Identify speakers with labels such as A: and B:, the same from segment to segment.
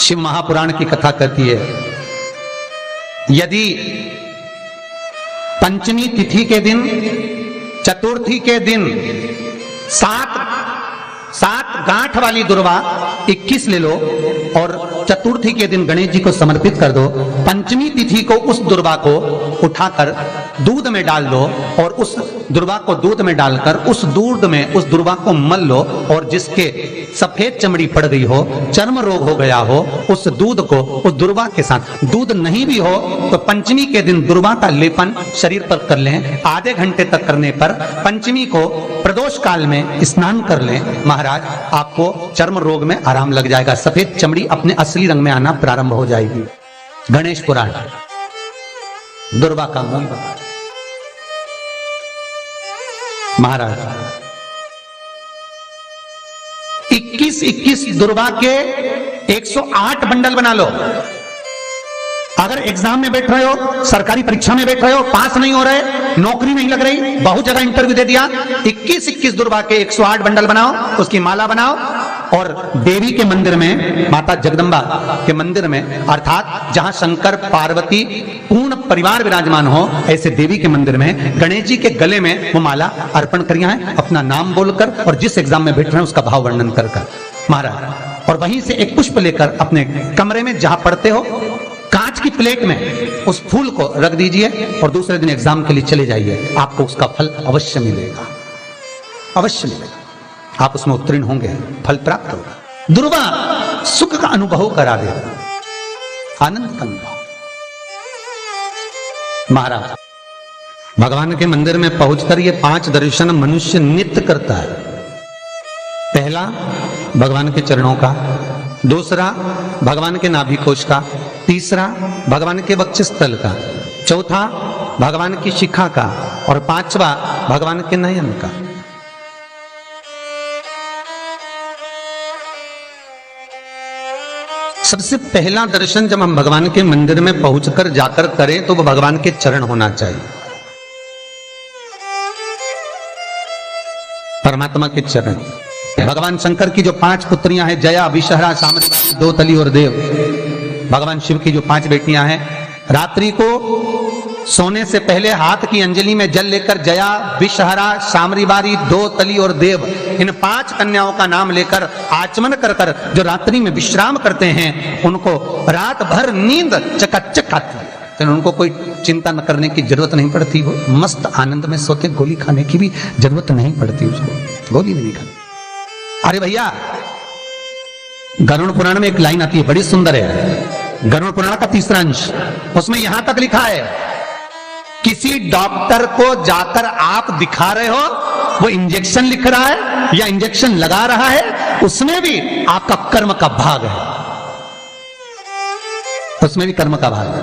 A: शिव महापुराण की कथा कहती है, यदि पंचमी तिथि के दिन, चतुर्थी के दिन सात गांठ वाली दुर्वा 21 ले लो और चतुर्थी के दिन गणेश जी को समर्पित कर दो। पंचमी तिथि को उस दुर्वा को उठाकर दूध में डाल दो और उस दुर्वा को दूध में डालकर उस दूध में उस दुर्वा को मल लो और जिसके सफेद चमड़ी पड़ गई हो, चर्म रोग हो गया हो, उस दूध को उस दुर्वा के साथ, दूध नहीं भी हो तो पंचमी के दिन दुर्वा का लेपन शरीर पर कर लें। आधे घंटे तक करने पर पंचमी को प्रदोष काल में स्नान कर लें। महाराज, आपको चर्म रोग में आराम लग जाएगा, सफेद चमड़ी अपने असली रंग में आना प्रारंभ हो जाएगी। गणेश पुराण दुर्वा का मूल बता। महाराज 21 दुर्वा के 108 बंडल बना लो। अगर एग्जाम में बैठ रहे हो, सरकारी परीक्षा में बैठ रहे हो, पास नहीं हो रहे, नौकरी नहीं लग रही, बहुत जगह इंटरव्यू दे दिया, 21 दुर्वा के 108 बंडल बनाओ, उसकी माला बनाओ और देवी के मंदिर में, माता जगदम्बा के मंदिर में, अर्थात जहां शंकर पार्वती पूर्ण परिवार विराजमान हो, ऐसे देवी के मंदिर में गणेश जी के गले में वो माला अर्पण करिए है, अपना नाम बोलकर और जिस एग्जाम में बैठ रहे हैं उसका भाव वर्णन कर महाराज। और वहीं से एक पुष्प लेकर अपने कमरे में जहां पढ़ते हो, कांच की प्लेट में उस फूल को रख दीजिए और दूसरे दिन एग्जाम के लिए चले जाइए। आपको उसका फल अवश्य मिलेगा, अवश्य मिलेगा, आप उसमें उत्तीर्ण होंगे, फल प्राप्त होगा। दुर्वा सुख का अनुभव करा देगा, आनंद का अनुभव। महाराज, भगवान के मंदिर में पहुंचकर ये 5 दर्शन मनुष्य नित्य करता है। पहला भगवान के चरणों का, दूसरा भगवान के नाभि कोश का, तीसरा भगवान के वक्षस्थल का, चौथा भगवान की शिखा का और 5वां भगवान के नयन का। सबसे पहला दर्शन जब हम भगवान के मंदिर में पहुंचकर जाकर करें तो वो भगवान के चरण होना चाहिए, परमात्मा के चरण। भगवान शंकर की जो 5 पुत्रियां हैं, जया, विषहरा, साम्राज्य, दो तली और देव, भगवान शिव की जो 5 बेटियां हैं, रात्रि को सोने से पहले हाथ की अंजलि में जल लेकर जया, विषहरा, साम्राज्य, दो तली और देव, इन 5 कन्याओं का नाम लेकर आचमन कर कर जो रात्रि में विश्राम करते हैं, उनको रात भर नींद चकाचक आती है। तो उनको कोई चिंता न करने की जरूरत नहीं पड़ती, वो मस्त आनंद में सोते, गोली खाने की भी जरूरत नहीं पड़ती उसको, गोली भी नहीं खाती। अरे भैया, गरुड़ पुराण में एक लाइन आती है, बड़ी सुंदर है, गरुड़ पुराण का 3रा अंश, उसमें यहां तक लिखा है, किसी डॉक्टर को जाकर आप दिखा रहे हो, वो इंजेक्शन लिख रहा है या इंजेक्शन लगा रहा है, उसमें भी आपका कर्म का भाग है, उसमें भी कर्म का भाग है।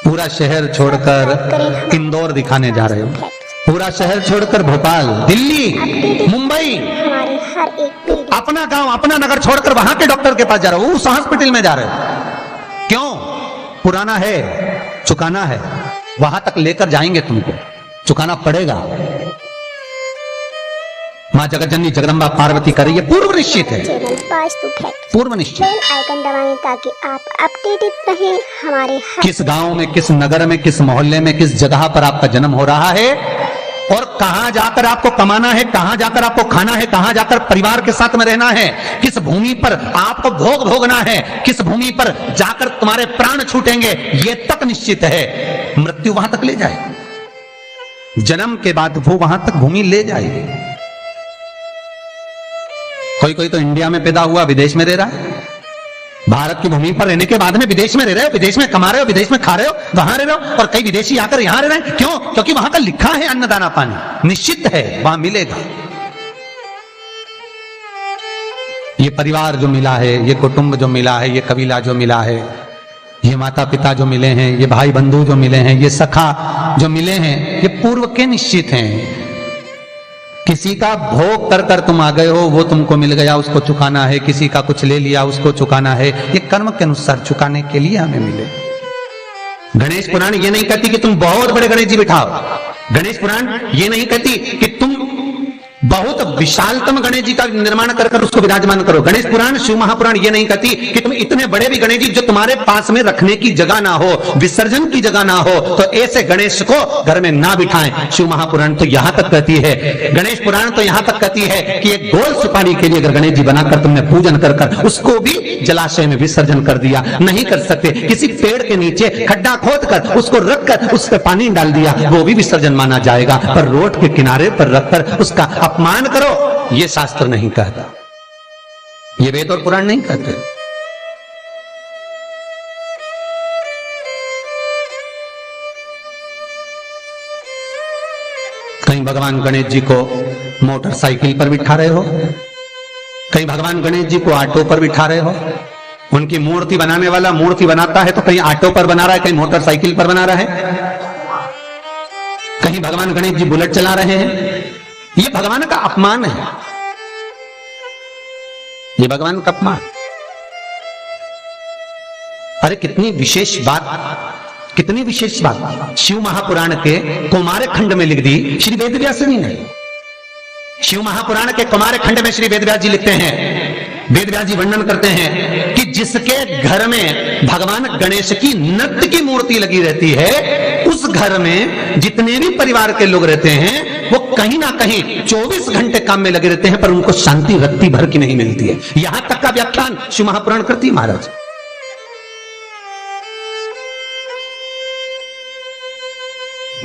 A: पूरा शहर छोड़कर इंदौर दिखाने जा रहे हो, पूरा शहर छोड़कर भोपाल, दिल्ली, मुंबई, अपना गांव, अपना नगर छोड़कर वहां के डॉक्टर के पास जा रहे हो, उस हॉस्पिटल में जा रहे हो। क्यों? पुराना है, चुकाना है, वहां तक लेकर जाएंगे, तुमको चुकाना पड़ेगा। मां जगतजननी जगदम्बा पार्वती कर रही है, पूर्व निश्चित है, पूर्व निश्चित।
B: आइकन दबाएं ताकि आप अपडेटेड रहें हमारे
A: किस गांव में, किस नगर में, किस मोहल्ले में, किस जगह पर आपका जन्म हो रहा है और कहां जाकर आपको कमाना है, कहां जाकर आपको खाना है, कहां जाकर परिवार के साथ में रहना है, किस भूमि पर आपको भोग भोगना है, किस भूमि पर जाकर तुम्हारे प्राण छूटेंगे, ये तक निश्चित है। मृत्यु वहां तक ले जाएगी, जन्म के बाद वो वहां तक भूमि ले जाएगी। कोई तो इंडिया में पैदा हुआ, विदेश में रह रहा है, भारत की भूमि पर रहने के बाद में विदेश में रह रहे हो, विदेश में कमा रहे हो, विदेश में खा रहे हो, वहां रह रहे हो, और कई विदेशी आकर यहां रह रहे हैं। क्यों? क्योंकि वहां का लिखा है अन्नदाना पानी, निश्चित है वहां मिलेगा। ये परिवार जो मिला है, ये कुटुंब जो मिला है, ये कबीला जो मिला है, ये माता पिता जो मिले हैं, ये भाई बंधु जो मिले हैं, ये सखा जो मिले हैं, ये पूर्व के निश्चित हैं। किसी का भोग कर कर तुम आ गए हो, वो तुमको मिल गया, उसको चुकाना है, किसी का कुछ ले लिया, उसको चुकाना है, ये कर्म के अनुसार चुकाने के लिए हमें मिले। गणेश पुराण ये नहीं कहती कि तुम बहुत बड़े गणेश जी बिठाओ, गणेश पुराण ये नहीं कहती कि तुम बहुत विशालतम गणेश जी का निर्माण कर कर उसको विराजमान करो। गणेश पुराण, शिव महापुराण ये नहीं कहती कि तुम इतने बड़े भी गणेश जी जो तुम्हारे पास में रखने की जगह ना हो, विसर्जन की जगह ना हो, तो ऐसे गणेश को घर में ना बिठाएं। शिव महापुराण तो यहां तक कहती है, गणेश पुराण तो यहां तक कहती है कि एक गोल सुपारी के लिए अगर गणेश जी बनाकर तुमने पूजन कर कर उसको भी जलाशय में विसर्जन कर दिया, नहीं कर सकते। किसी पेड़ के नीचे खड्डा खोद कर उसको रखकर उस पर पानी डाल दिया, वो भी विसर्जन माना जाएगा। पर रोड के किनारे पर रखकर उसका अपमान करो, ये शास्त्र नहीं कहता, ये वेद और पुराण नहीं कहते। कहीं भगवान गणेश जी को मोटरसाइकिल पर बिठा रहे हो, कहीं भगवान गणेश जी को ऑटो पर बिठा रहे हो। उनकी मूर्ति बनाने वाला मूर्ति बनाता है तो कहीं ऑटो पर बना रहा है, कहीं मोटरसाइकिल पर बना रहा है, कहीं भगवान गणेश जी बुलेट चला रहे हैं। ये भगवान का अपमान है, ये भगवान का अपमान। अरे कितनी विशेष बात, कितनी विशेष बात शिव महापुराण के कुमार खंड में लिख दी श्री वेदव्यास जी ने। शिव महापुराण के कुमार खंड में श्री वेदव्यास जी लिखते हैं, वेदव्यास जी वर्णन करते हैं कि जिसके घर में भगवान गणेश की नृत्य की मूर्ति लगी रहती है, उस घर में जितने भी परिवार के लोग रहते हैं वो कहीं ना कहीं 24 घंटे काम में लगे रहते हैं, पर उनको शांति रत्ती भर की नहीं मिलती है। यहां तक का व्याख्यान शिव महापुराण करती है महाराज।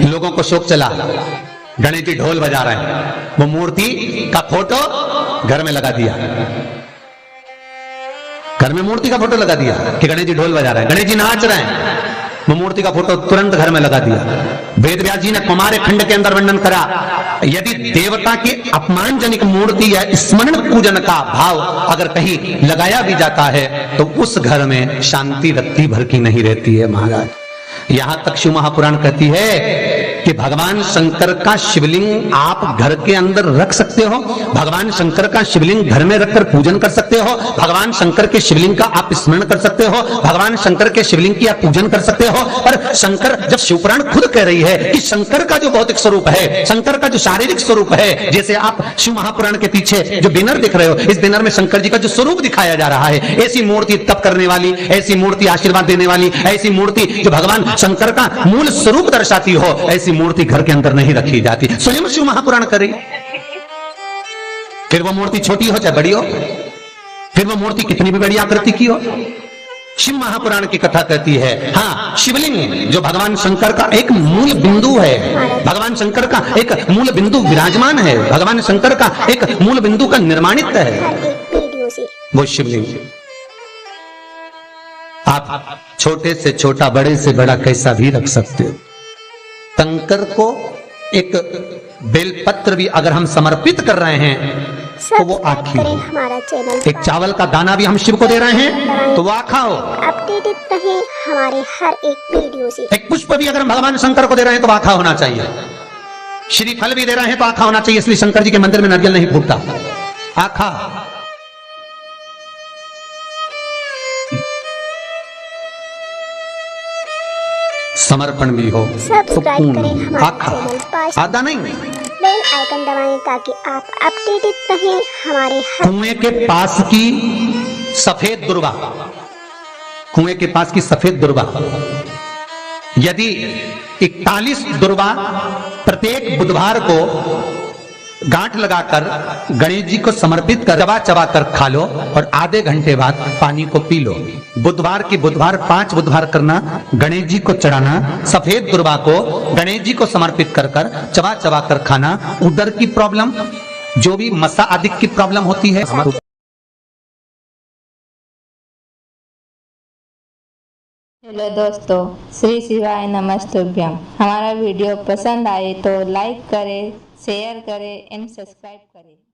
A: लोगों को शौक चला, गणेश जी ढोल बजा रहे हैं, वो मूर्ति का फोटो घर में लगा दिया, घर में मूर्ति का फोटो लगा दिया कि गणेश जी ढोल बजा रहे हैं, गणेश जी नाच रहे हैं, वो मूर्ति का फोटो तुरंत घर में लगा दिया। वेदव्यास जी ने कुमार खंड के अंदर वर्णन करा, यदि देवता की अपमानजनक मूर्ति या स्मरण पूजन का भाव अगर कहीं लगाया भी जाता है तो उस घर में शांति रत्ती भर की नहीं रहती है महाराज। यहां तक शिव महापुराण कहती है कि भगवान शंकर का शिवलिंग आप घर के अंदर रख सकते हो, भगवान शंकर का शिवलिंग घर में रखकर पूजन कर सकते हो, भगवान शंकर के शिवलिंग का आप स्मरण कर सकते हो, भगवान शंकर के शिवलिंग की आप पूजन कर सकते हो। पर शंकर, जब शिवपुराण खुद कह रही है कि शंकर का जो भौतिक स्वरूप है, शंकर का जो शारीरिक स्वरूप है, जैसे आप शिव महापुराण के पीछे जो बैनर दिख रहे हो, इस बैनर में शंकर जी का जो स्वरूप दिखाया जा रहा है, ऐसी मूर्ति तप करने वाली, ऐसी मूर्ति आशीर्वाद देने वाली, ऐसी मूर्ति जो भगवान शंकर का मूल स्वरूप दर्शाती हो, ऐसी मूर्ति घर के अंदर नहीं रखी जाती। स्वयं शिव महापुराण करे, फिर वो मूर्ति छोटी हो चाहे बड़ी हो, फिर वो मूर्ति कितनी भी बड़ी आकृति की हो, शिव महापुराण की कथा कहती है। हाँ, शिवलिंग जो भगवान शंकर का एक मूल बिंदु है, भगवान शंकर का एक मूल बिंदु विराजमान है, भगवान शंकर का एक मूल बिंदु का निर्माणित है वो शिवलिंग। आप छोटे से छोटा, बड़े से बड़ा कैसा भी रख सकते हो। शंकर को एक बेलपत्र भी अगर हम समर्पित कर रहे हैं तो वो आखी हो,
B: हमारा चैनल
A: एक चावल का दाना भी हम शिव को दे रहे हैं तो वो आखा हो,
B: अपडेटेड रहे हमारे हर एक वीडियो से।
A: एक पुष्प भी अगर हम भगवान शंकर को दे रहे हैं तो आखा होना चाहिए, श्रीफल भी दे रहे हैं तो आखा होना चाहिए। इसलिए शंकर जी के मंदिर में नारियल नहीं फूटता, आखा। समर्पण भी हो,
B: सब्सक्राइब करें हमारे
A: आखा,
B: चैनल, पास
A: आधा नहीं।
B: बेल आइकन दबाएं ताकि आप अपडेटेड रहें हमारे हर।
A: कुएं के पास की सफेद दुर्वा, कुएं के पास की सफेद दुर्वा, यदि 41 दुर्वा प्रत्येक बुधवार को गांठ लगाकर गणेश जी को समर्पित कर चबा चबा कर खा लो और आधे घंटे बाद पानी को पी लो। बुधवार की बुधवार 5 बुधवार करना, गणेश जी को चढ़ाना, सफेद दुर्वा को गणेश जी को समर्पित कर कर चबा चबा कर खाना। उदर की प्रॉब्लम, जो भी मसा आदि की प्रॉब्लम होती है।
C: हेलो दोस्तों, श्री शिवाय नमस्तुभ्यम। हमारा वीडियो पसंद आए तो लाइक करें, शेयर करें एंड सब्सक्राइब करें।